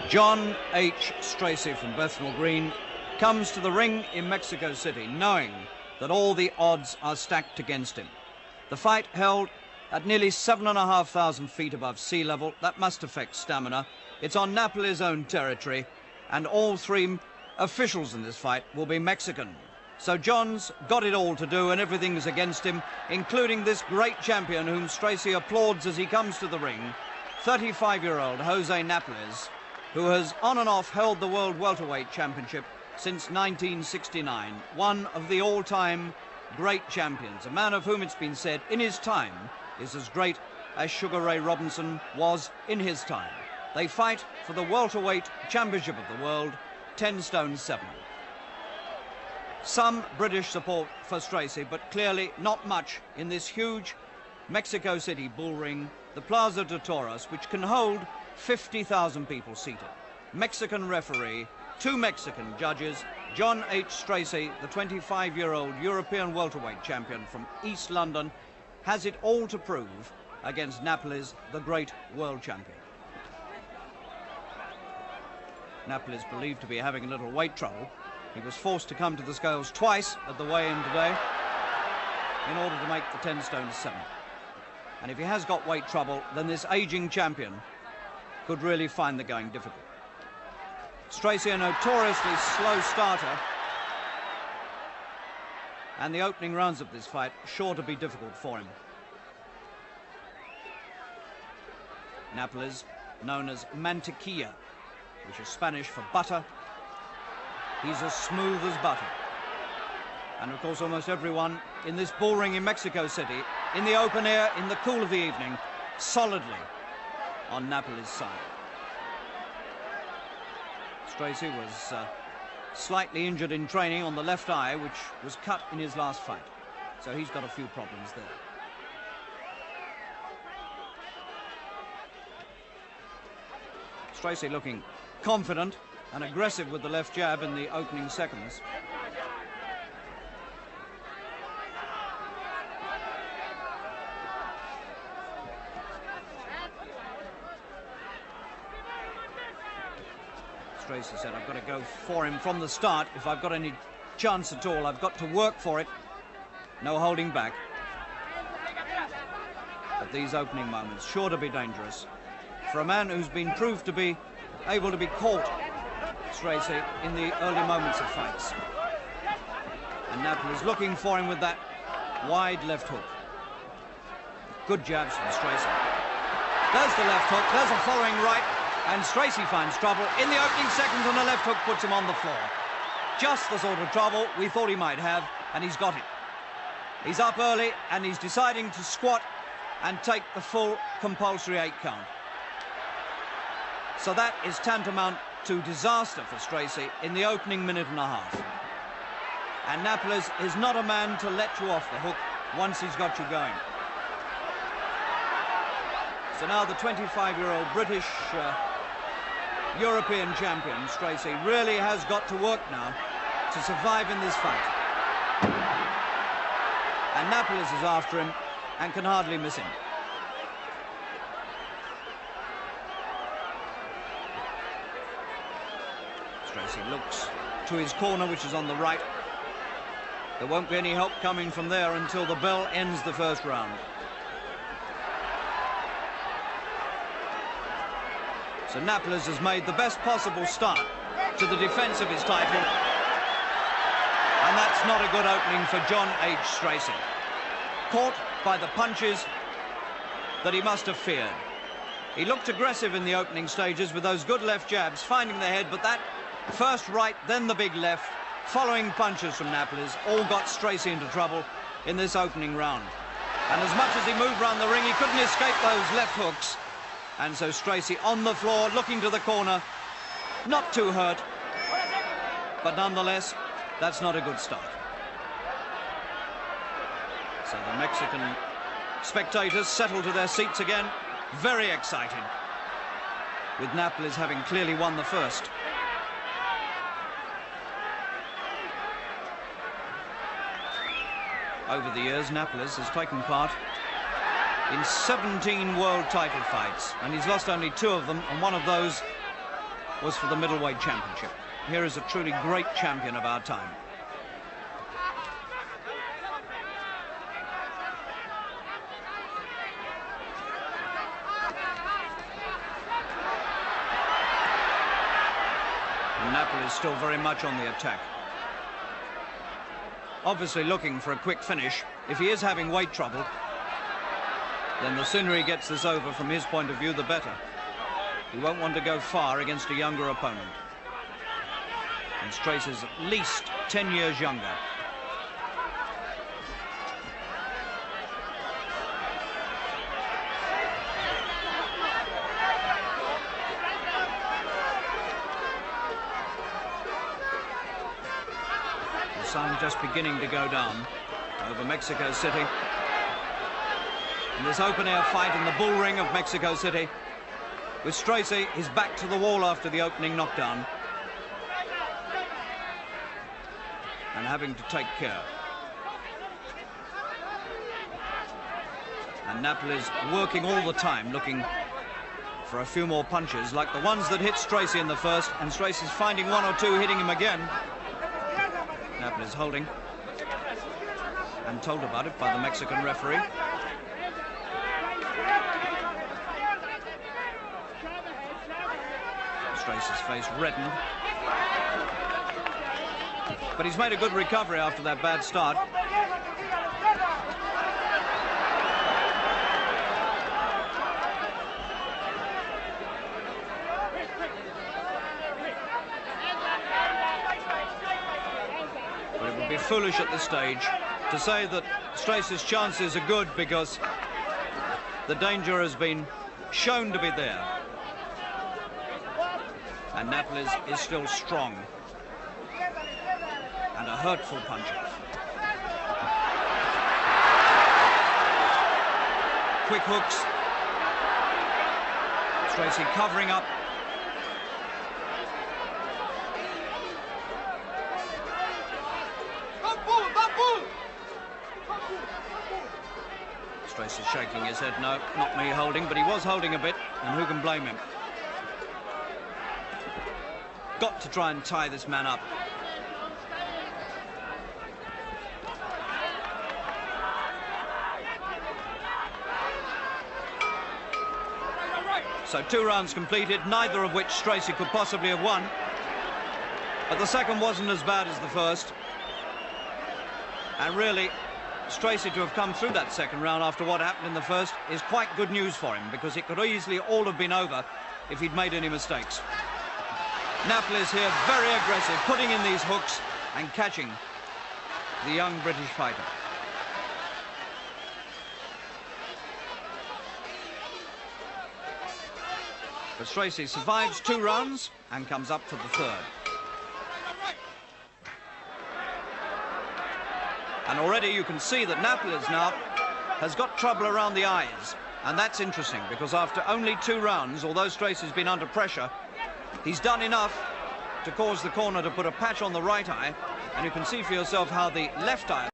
John H. Stracey from Bethnal Green comes to the ring in Mexico City knowing that all the odds are stacked against him. The fight held at nearly 7,500 feet above sea level. That must affect stamina. It's on Napoles' own territory, and all three officials in this fight will be Mexican. So John's got it all to do, and everything is against him, including this great champion whom Stracey applauds as he comes to the ring, 35-year-old Jose Napoles, who has on and off held the World Welterweight Championship since 1969, one of the all-time great champions, a man of whom it's been said in his time is as great as Sugar Ray Robinson was in his time. They fight for the Welterweight Championship of the World, 10 stone 7. Some British support for Stracey, but clearly not much in this huge Mexico City bull ring, the Plaza de Toros, which can hold 50,000 people seated. Mexican referee, 2 Mexican judges, John H. Stracey, the 25-year-old European welterweight champion from East London, has it all to prove against Napoles, the great world champion. Napoles believed to be having a little weight trouble. He was forced to come to the scales twice at the weigh-in today in order to make the 10 stone 7. And if he has got weight trouble, then this aging champion could really find the going difficult. Stracey, a notoriously slow starter, and the opening rounds of this fight sure to be difficult for him. Napoles, known as mantequilla, which is Spanish for butter. He's as smooth as butter. And of course, almost everyone in this bull ring in Mexico City, in the open air, in the cool of the evening, solidly on Napoles' side. Stracey was slightly injured in training on the left eye, which was cut in his last fight. So he's got a few problems there. Stracey looking confident and aggressive with the left jab in the opening seconds. Stracey said, I've got to go for him from the start. If I've got any chance at all, I've got to work for it. No holding back. But these opening moments, sure to be dangerous for a man who's been proved to be able to be caught, Stracey, in the early moments of fights. And Napoles looking for him with that wide left hook. Good jabs from Stracey. There's the left hook, there's a following right, and Stracey finds trouble in the opening seconds, and the left hook puts him on the floor. Just the sort of trouble we thought he might have, and he's got it. He's up early, and he's deciding to squat and take the full compulsory 8 count. So that is tantamount to disaster for Stracey in the opening minute and a half. And Napoles is not a man to let you off the hook once he's got you going. So now the 25-year-old British European champion, Stracey, really has got to work now to survive in this fight. And Napoles is after him and can hardly miss him. Stracey looks to his corner, which is on the right. There won't be any help coming from there until the bell ends the first round. So Napoles has made the best possible start to the defense of his title. And that's not a good opening for John H. Stracey. Caught by the punches that he must have feared. He looked aggressive in the opening stages with those good left jabs, finding the head, but that first right, then the big left, following punches from Napoles, all got Stracey into trouble in this opening round. And as much as he moved around the ring, he couldn't escape those left hooks. And so Stracey on the floor, looking to the corner, not too hurt, but nonetheless, that's not a good start. So the Mexican spectators settle to their seats again, very excited, with Napoles having clearly won the first. Over the years, Napoles has taken part in 17 world title fights, and he's lost only 2 of them, and one of those was for the middleweight championship. Here is a truly great champion of our time. And Napoli is still very much on the attack. Obviously looking for a quick finish. If he is having weight trouble, then the sooner he gets this over from his point of view, the better. He won't want to go far against a younger opponent. And Stracey's at least 10 years younger. The sun just beginning to go down over Mexico City. In this open-air fight in the bull ring of Mexico City, with Stracey, his back to the wall after the opening knockdown, and having to take care. And Napoli's working all the time, looking for a few more punches, like the ones that hit Stracey in the first, and Stracey's finding one or two hitting him again. Napoli's holding, and told about it by the Mexican referee. Stracey's face reddened. But he's made a good recovery after that bad start. But it would be foolish at this stage to say that Stracey's chances are good, because the danger has been shown to be there. And Napoli is still strong. And a hurtful puncher. Quick hooks. Stracey covering up. Stracey's shaking his head. No, not me holding, but he was holding a bit, and who can blame him? Got to try and tie this man up. So 2 rounds completed, neither of which Stracey could possibly have won. But the second wasn't as bad as the first. And really, Stracey to have come through that second round after what happened in the first is quite good news for him, because it could easily all have been over if he'd made any mistakes. Napoli's here, very aggressive, putting in these hooks and catching the young British fighter. But Stracey survives 2 rounds and comes up for the third. And already you can see that Napoli's now has got trouble around the eyes. And that's interesting, because after only 2 rounds, although Stracey's been under pressure, he's done enough to cause the corner to put a patch on the right eye, and you can see for yourself how the left eye